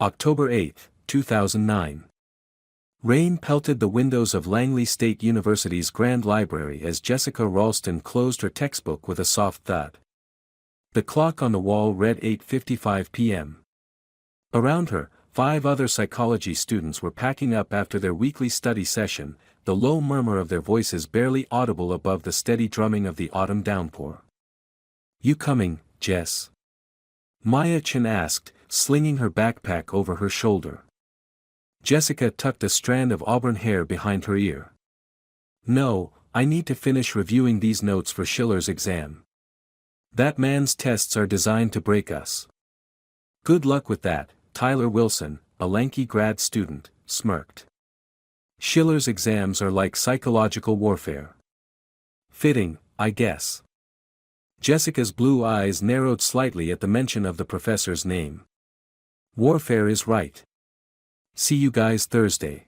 October 8, 2009. Rain pelted the windows of Langley State University's Grand Library as Jessica Ralston closed her textbook with a soft thud. The clock on the wall read 8:55 p.m. Around her, 5 other psychology students were packing up after their weekly study session, the low murmur of their voices barely audible above the steady drumming of the autumn downpour. "You coming, Jess?" Maya Chen asked, slinging her backpack over her shoulder. Jessica tucked a strand of auburn hair behind her ear. "No, I need to finish reviewing these notes for Schiller's exam. That man's tests are designed to break us." "Good luck with that," Tyler Wilson, a lanky grad student, smirked. "Schiller's exams are like psychological warfare." "Fitting, I guess." Jessica's blue eyes narrowed slightly at the mention of the professor's name. "Warfare is right. See you guys Thursday."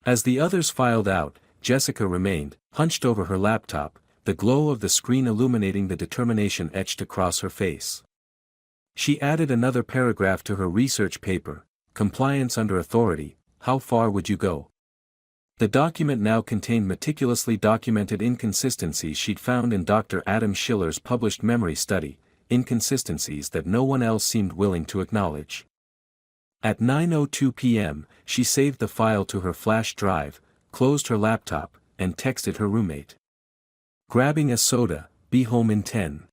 As the others filed out, Jessica remained, hunched over her laptop, the glow of the screen illuminating the determination etched across her face. She added another paragraph to her research paper: "Compliance under authority, how far would you go?" The document now contained meticulously documented inconsistencies she'd found in Dr. Adam Schiller's published memory study, inconsistencies that no one else seemed willing to acknowledge. At 9:02 p.m., she saved the file to her flash drive, closed her laptop, and texted her roommate. "Grabbing a soda, be home in 10.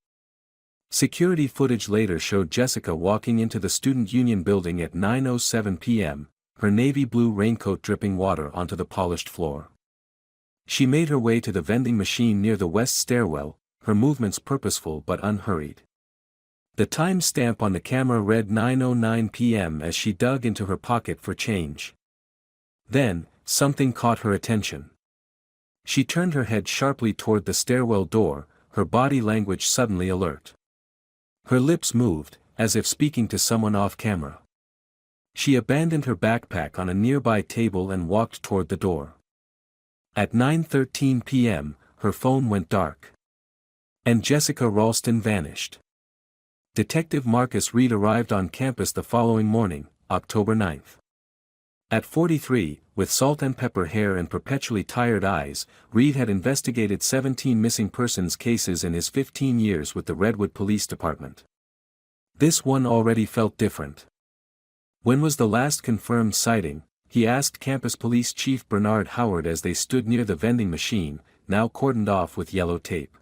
Security footage later showed Jessica walking into the Student Union building at 9:07 p.m., her navy blue raincoat dripping water onto the polished floor. She made her way to the vending machine near the west stairwell, her movements purposeful but unhurried. The time stamp on the camera read 9:09 p.m. as she dug into her pocket for change. Then, something caught her attention. She turned her head sharply toward the stairwell door, her body language suddenly alert. Her lips moved, as if speaking to someone off-camera. She abandoned her backpack on a nearby table and walked toward the door. At 9:13 p.m., her phone went dark. And Jessica Ralston vanished. Detective Marcus Reed arrived on campus the following morning, October 9. At 43, with salt and pepper hair and perpetually tired eyes, Reed had investigated 17 missing persons cases in his 15 years with the Redwood Police Department. This one already felt different. "When was the last confirmed sighting?" he asked Campus Police Chief Bernard Howard as they stood near the vending machine, now cordoned off with yellow tape.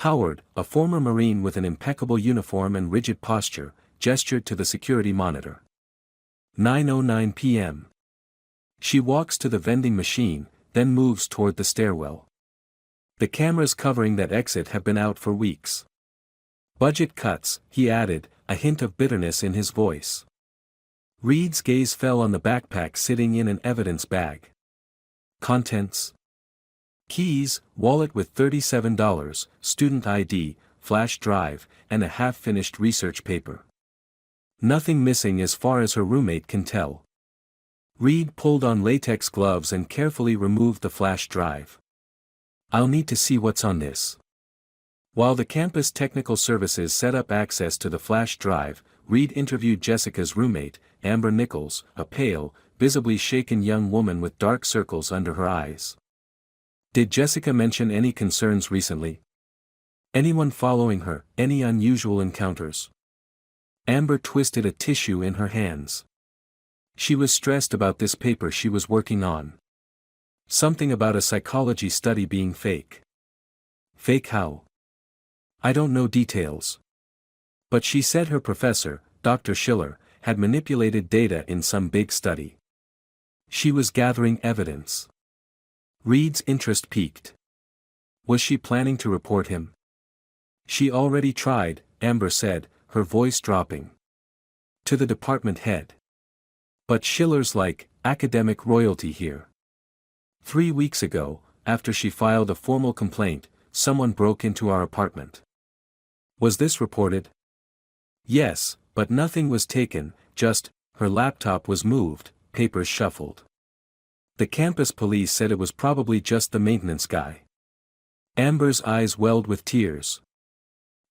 Howard, a former Marine with an impeccable uniform and rigid posture, gestured to the security monitor. 9:09 p.m. She walks to the vending machine, then moves toward the stairwell. "The cameras covering that exit have been out for weeks." "Budget cuts," he added, a hint of bitterness in his voice. Reed's gaze fell on the backpack sitting in an evidence bag. Contents: keys, wallet with $37, student ID, flash drive, and a half-finished research paper. Nothing missing as far as her roommate can tell. Reed pulled on latex gloves and carefully removed the flash drive. "I'll need to see what's on this." While the campus technical services set up access to the flash drive, Reed interviewed Jessica's roommate, Amber Nichols, a pale, visibly shaken young woman with dark circles under her eyes. "Did Jessica mention any concerns recently? Anyone following her, any unusual encounters?" Amber twisted a tissue in her hands. "She was stressed about this paper she was working on. Something about a psychology study being fake." "Fake how?" "I don't know details. But she said her professor, Dr. Schiller, had manipulated data in some big study. She was gathering evidence." Reed's interest peaked. Was she planning to report him? "She already tried," Amber said, her voice dropping. "To the department head. But Schiller's like academic royalty here. 3 weeks ago, after she filed a formal complaint, someone broke into our apartment." "Was this reported?" "Yes, but nothing was taken, just, her laptop was moved, papers shuffled. The campus police said it was probably just the maintenance guy." Amber's eyes welled with tears.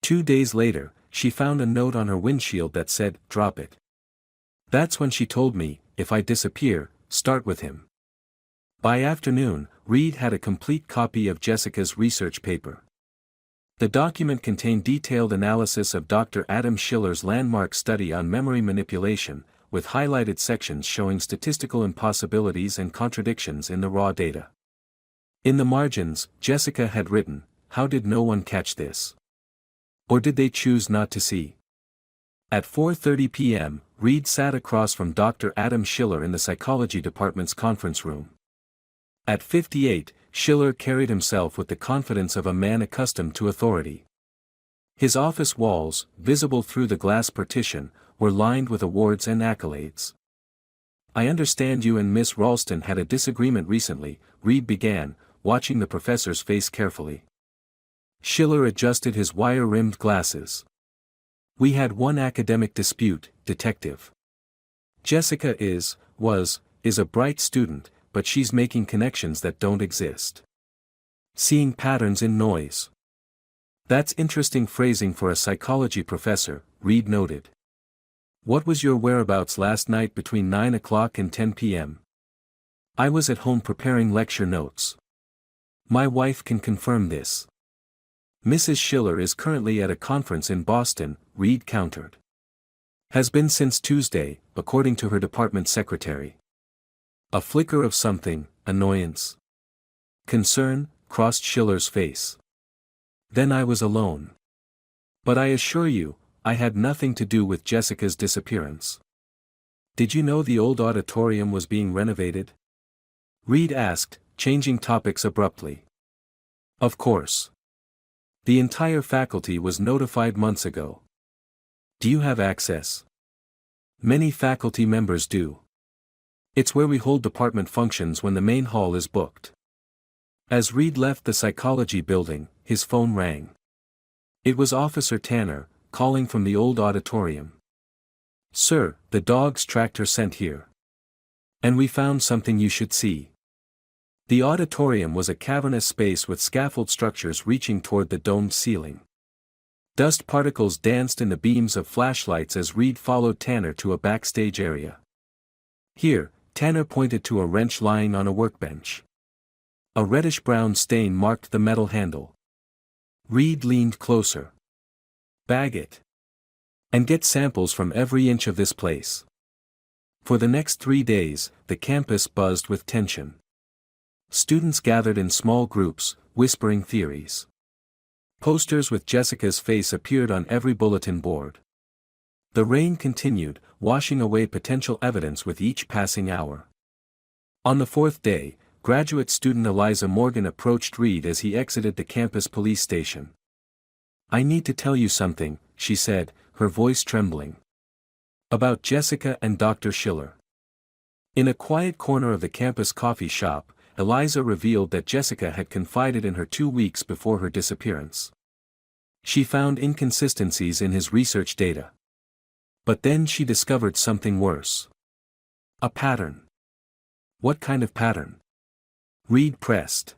2 days later, she found a note on her windshield that said, "Drop it." That's when she told me, if I disappear, start with him. By afternoon, Reed had a complete copy of Jessica's research paper. The document contained detailed analysis of Dr. Adam Schiller's landmark study on memory manipulation, with highlighted sections showing statistical impossibilities and contradictions in the raw data. In the margins, Jessica had written, "How did no one catch this? Or did they choose not to see?" At 4:30 p.m., Reed sat across from Dr. Adam Schiller in the psychology department's conference room. At 58, Schiller carried himself with the confidence of a man accustomed to authority. His office walls, visible through the glass partition, were lined with awards and accolades. "I understand you and Miss Ralston had a disagreement recently," Reed began, watching the professor's face carefully. Schiller adjusted his wire-rimmed glasses. "We had one academic dispute, detective. Jessica was a bright student, but she's making connections that don't exist. Seeing patterns in noise. That's interesting phrasing for a psychology professor," Reed noted. "What was your whereabouts last night between 9 o'clock and 10 p.m. "I was at home preparing lecture notes. My wife can confirm this. Mrs. Schiller is currently at a conference in Boston," Reed countered. "Has been since Tuesday, according to her department secretary." A flicker of something, annoyance, concern, crossed Schiller's face. "Then I was alone. But I assure you, I had nothing to do with Jessica's disappearance." "Did you know the old auditorium was being renovated?" Reed asked, changing topics abruptly. "Of course. The entire faculty was notified months ago." "Do you have access?" "Many faculty members do. It's where we hold department functions when the main hall is booked." As Reed left the psychology building, his phone rang. It was Officer Tanner, calling from the old auditorium. "Sir, the dogs tractor sent here. And we found something you should see." The auditorium was a cavernous space with scaffold structures reaching toward the domed ceiling. Dust particles danced in the beams of flashlights as Reed followed Tanner to a backstage area. "Here," Tanner pointed to a wrench lying on a workbench. A reddish-brown stain marked the metal handle. Reed leaned closer. "Bag it. And get samples from every inch of this place." For the next 3 days, the campus buzzed with tension. Students gathered in small groups, whispering theories. Posters with Jessica's face appeared on every bulletin board. The rain continued, washing away potential evidence with each passing hour. On the 4th day, graduate student Eliza Morgan approached Reed as he exited the campus police station. "I need to tell you something," she said, her voice trembling. "About Jessica and Dr. Schiller." In a quiet corner of the campus coffee shop, Eliza revealed that Jessica had confided in her 2 weeks before her disappearance. She found inconsistencies in his research data. But then she discovered something worse. A pattern. "What kind of pattern?" Reed pressed.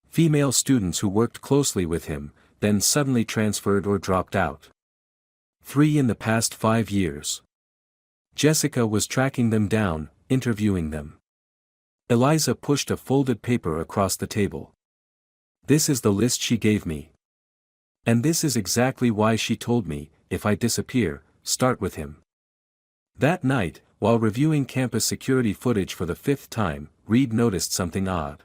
"Female students who worked closely with him, then suddenly transferred or dropped out. 3 in the past 5 years. Jessica was tracking them down, interviewing them." Eliza pushed a folded paper across the table. "This is the list she gave me. And this is exactly why she told me, if I disappear, start with him." That night, while reviewing campus security footage for the 5th time, Reed noticed something odd.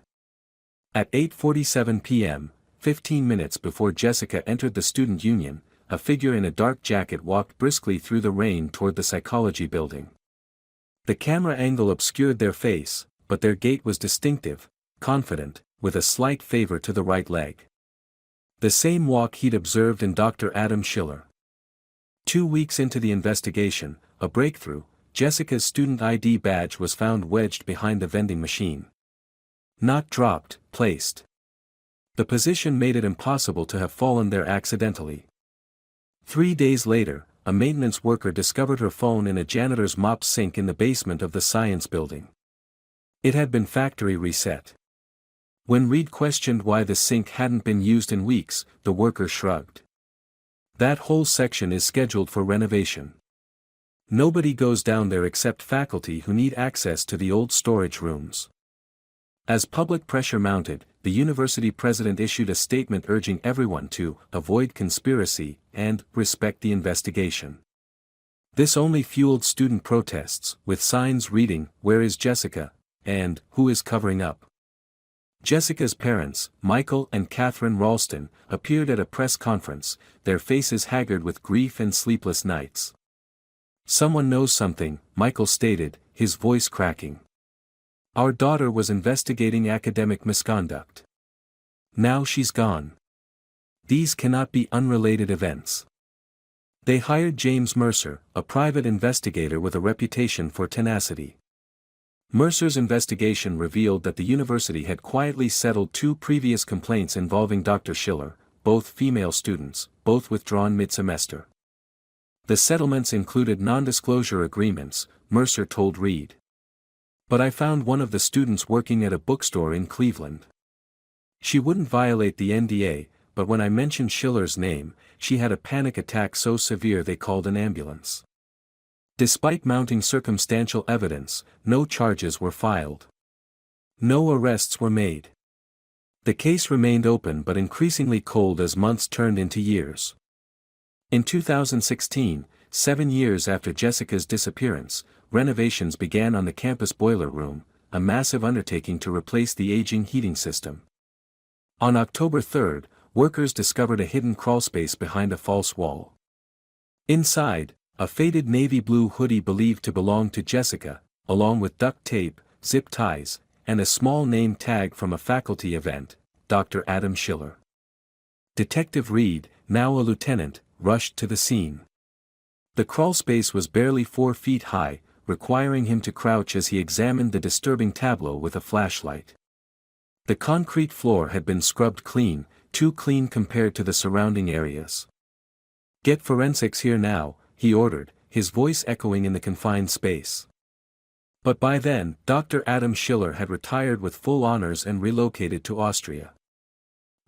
At 8:47 p.m., 15 minutes before Jessica entered the student union, a figure in a dark jacket walked briskly through the rain toward the psychology building. The camera angle obscured their face, but their gait was distinctive, confident, with a slight favor to the right leg. The same walk he'd observed in Dr. Adam Schiller. 2 weeks into the investigation, a breakthrough, Jessica's student ID badge was found wedged behind the vending machine. Not dropped, placed. The position made it impossible to have fallen there accidentally. 3 days later, a maintenance worker discovered her phone in a janitor's mop sink in the basement of the science building. It had been factory reset. When Reed questioned why the sink hadn't been used in weeks, the worker shrugged. "That whole section is scheduled for renovation." Nobody goes down there except faculty who need access to the old storage rooms. As public pressure mounted, the university president issued a statement urging everyone to avoid conspiracy and respect the investigation. This only fueled student protests, with signs reading, "Where is Jessica?" and "Who is covering up?" Jessica's parents, Michael and Catherine Ralston, appeared at a press conference, their faces haggard with grief and sleepless nights. "Someone knows something," Michael stated, his voice cracking. "Our daughter was investigating academic misconduct. Now she's gone. These cannot be unrelated events." They hired James Mercer, a private investigator with a reputation for tenacity. Mercer's investigation revealed that the university had quietly settled 2 previous complaints involving Dr. Schiller, both female students, both withdrawn mid-semester. The settlements included non-disclosure agreements, Mercer told Reed. "But I found one of the students working at a bookstore in Cleveland. She wouldn't violate the NDA, but when I mentioned Schiller's name, she had a panic attack so severe they called an ambulance." Despite mounting circumstantial evidence, no charges were filed. No arrests were made. The case remained open but increasingly cold as months turned into years. In 2016, 7 years after Jessica's disappearance, renovations began on the campus boiler room, a massive undertaking to replace the aging heating system. On October 3, workers discovered a hidden crawlspace behind a false wall. Inside, a faded navy blue hoodie believed to belong to Jessica, along with duct tape, zip ties, and a small name tag from a faculty event, Dr. Adam Schiller. Detective Reed, now a lieutenant, rushed to the scene. The crawlspace was barely 4 feet high, requiring him to crouch as he examined the disturbing tableau with a flashlight. The concrete floor had been scrubbed clean, too clean compared to the surrounding areas. "Get forensics here now," he ordered, his voice echoing in the confined space. But by then, Dr. Adam Schiller had retired with full honors and relocated to Austria.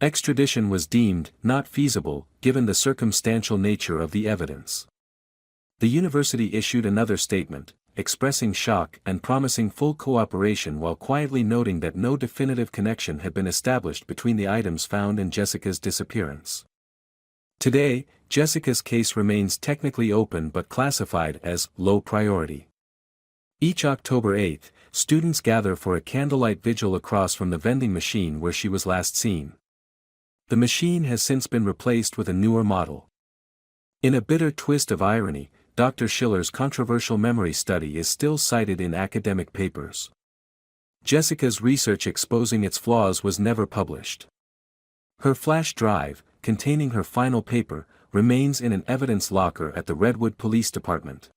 Extradition was deemed not feasible, given the circumstantial nature of the evidence. The university issued another statement, expressing shock and promising full cooperation while quietly noting that no definitive connection had been established between the items found and Jessica's disappearance. Today, Jessica's case remains technically open but classified as low priority. Each October 8, students gather for a candlelight vigil across from the vending machine where she was last seen. The machine has since been replaced with a newer model. In a bitter twist of irony, Dr. Schiller's controversial memory study is still cited in academic papers. Jessica's research exposing its flaws was never published. Her flash drive, containing her final paper, remains in an evidence locker at the Redwood Police Department.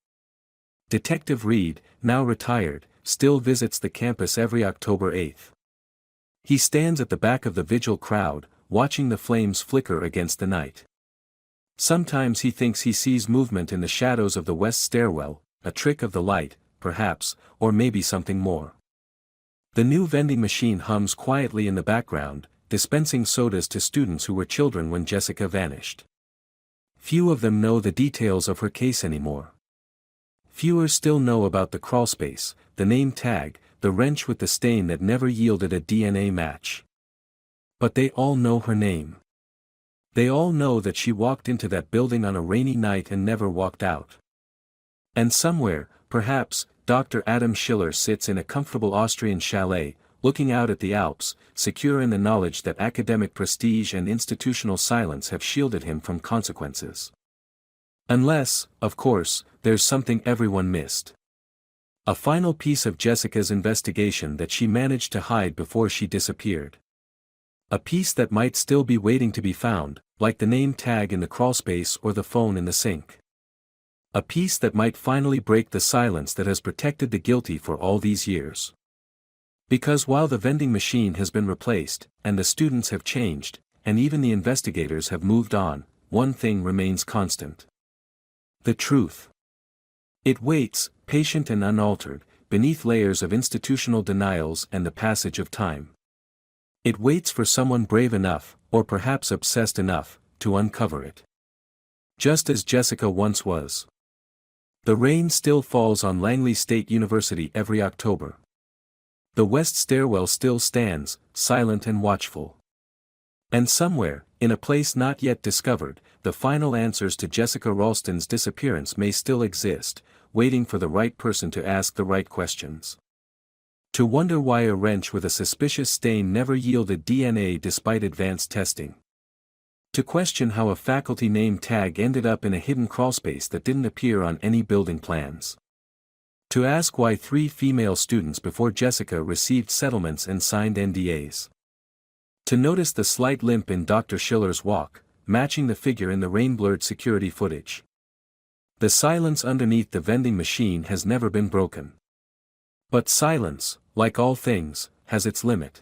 Detective Reed, now retired, still visits the campus every October 8. He stands at the back of the vigil crowd, watching the flames flicker against the night. Sometimes he thinks he sees movement in the shadows of the west stairwell, a trick of the light, perhaps, or maybe something more. The new vending machine hums quietly in the background, dispensing sodas to students who were children when Jessica vanished. Few of them know the details of her case anymore. Fewer still know about the crawlspace, the name tag, the wrench with the stain that never yielded a DNA match. But they all know her name. They all know that she walked into that building on a rainy night and never walked out. And somewhere, perhaps, Dr. Adam Schiller sits in a comfortable Austrian chalet, looking out at the Alps, secure in the knowledge that academic prestige and institutional silence have shielded him from consequences. Unless, of course, there's something everyone missed. A final piece of Jessica's investigation that she managed to hide before she disappeared. A piece that might still be waiting to be found, like the name tag in the crawlspace or the phone in the sink. A piece that might finally break the silence that has protected the guilty for all these years. Because while the vending machine has been replaced, and the students have changed, and even the investigators have moved on, one thing remains constant. The truth. It waits, patient and unaltered, beneath layers of institutional denials and the passage of time. It waits for someone brave enough, or perhaps obsessed enough, to uncover it. Just as Jessica once was. The rain still falls on Langley State University every October. The west stairwell still stands, silent and watchful. And somewhere, in a place not yet discovered, the final answers to Jessica Ralston's disappearance may still exist, waiting for the right person to ask the right questions. To wonder why a wrench with a suspicious stain never yielded DNA despite advanced testing. To question how a faculty name tag ended up in a hidden crawlspace that didn't appear on any building plans. To ask why 3 female students before Jessica received settlements and signed NDAs. To notice the slight limp in Dr. Schiller's walk, matching the figure in the rain-blurred security footage. The silence underneath the vending machine has never been broken. But silence, like all things, has its limit.